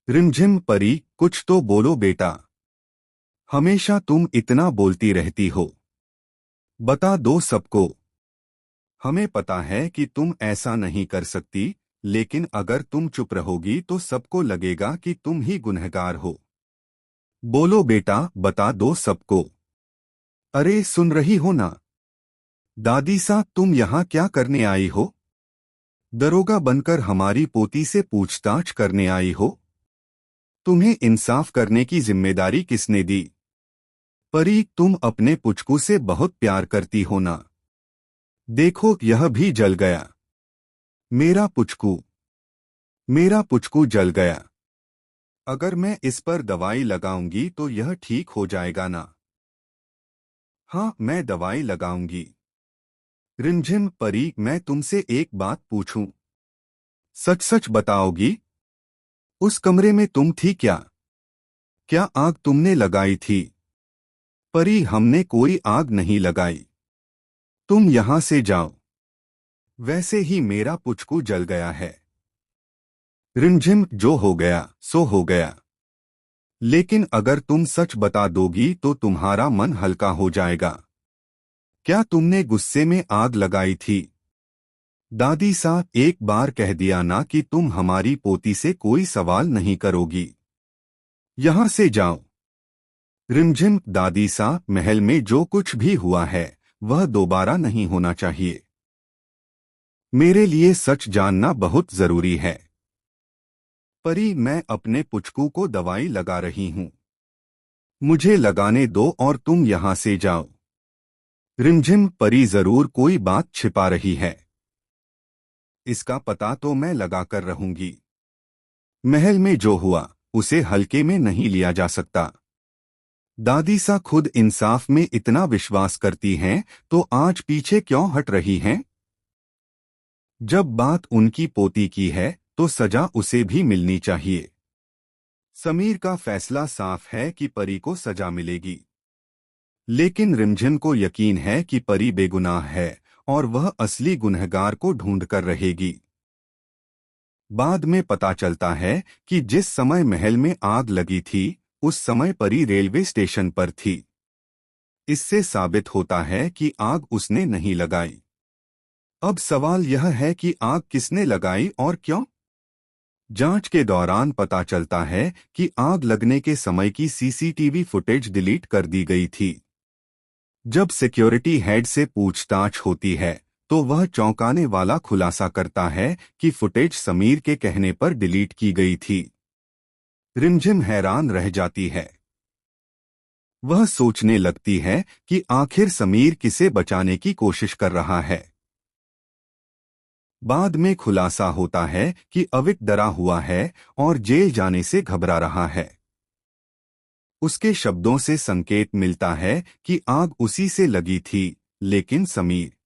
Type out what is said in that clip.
रिमझिम परी, कुछ तो बोलो बेटा। हमेशा तुम इतना बोलती रहती हो। बता दो सबको। हमें पता है कि तुम ऐसा नहीं कर सकती, लेकिन अगर तुम चुप रहोगी तो सबको लगेगा कि तुम ही गुनहगार हो। बोलो बेटा, बता दो सबको। अरे सुन रही हो ना? दादी सा, तुम यहाँ क्या करने आई हो? दरोगा बनकर हमारी पोती से पूछताछ करने आई हो? तुम्हें इंसाफ करने की जिम्मेदारी किसने दी? परी, तुम अपने पुचकू से बहुत प्यार करती हो ना? देखो, यह भी जल गया। मेरा पुचकू। मेरा पुचकू जल गया। अगर मैं इस पर दवाई लगाऊंगी तो यह ठीक हो जाएगा ना? हाँ, मैं दवाई लगाऊंगी। रिमझिम परी, मैं तुमसे एक बात पूछूं? सच सच बताओगी? उस कमरे में तुम थी क्या? क्या आग तुमने लगाई थी? परी, हमने कोई आग नहीं लगाई। तुम यहां से जाओ। वैसे ही मेरा पुचकू जल गया है। रिमझिम, जो हो गया सो हो गया। लेकिन अगर तुम सच बता दोगी तो तुम्हारा मन हल्का हो जाएगा। क्या तुमने गुस्से में आग लगाई थी? दादी सा, एक बार कह दिया ना कि तुम हमारी पोती से कोई सवाल नहीं करोगी। यहां से जाओ। रिमझिम, दादी सा, महल में जो कुछ भी हुआ है वह दोबारा नहीं होना चाहिए। मेरे लिए सच जानना बहुत जरूरी है। परी, मैं अपने पुचकू को दवाई लगा रही हूं। मुझे लगाने दो और तुम यहां से जाओ। रिमझिम परी, जरूर कोई बात छिपा रही है। इसका पता तो मैं लगाकर रहूंगी। महल में जो हुआ उसे हल्के में नहीं लिया जा सकता। दादी सा खुद इंसाफ में इतना विश्वास करती हैं, तो आज पीछे क्यों हट रही हैं? जब बात उनकी पोती की है तो सजा उसे भी मिलनी चाहिए। समीर का फैसला साफ है कि परी को सजा मिलेगी। लेकिन रिमझिम को यकीन है कि परी बेगुनाह है और वह असली गुनहगार को ढूंढ कर रहेगी। बाद में पता चलता है कि जिस समय महल में आग लगी थी उस समय परी रेलवे स्टेशन पर थी। इससे साबित होता है कि आग उसने नहीं लगाई। अब सवाल यह है कि आग किसने लगाई और क्यों? जांच के दौरान पता चलता है कि आग लगने के समय की सीसीटीवी फुटेज डिलीट कर दी गई थी। जब सिक्योरिटी हेड से पूछताछ होती है तो वह चौंकाने वाला खुलासा करता है कि फुटेज समीर के कहने पर डिलीट की गई थी। रिमझिम हैरान रह जाती है। वह सोचने लगती है कि आखिर समीर किसे बचाने की कोशिश कर रहा है। बाद में खुलासा होता है कि अविक डरा हुआ है और जेल जाने से घबरा रहा है। उसके शब्दों से संकेत मिलता है कि आग उसी से लगी थी, लेकिन समीर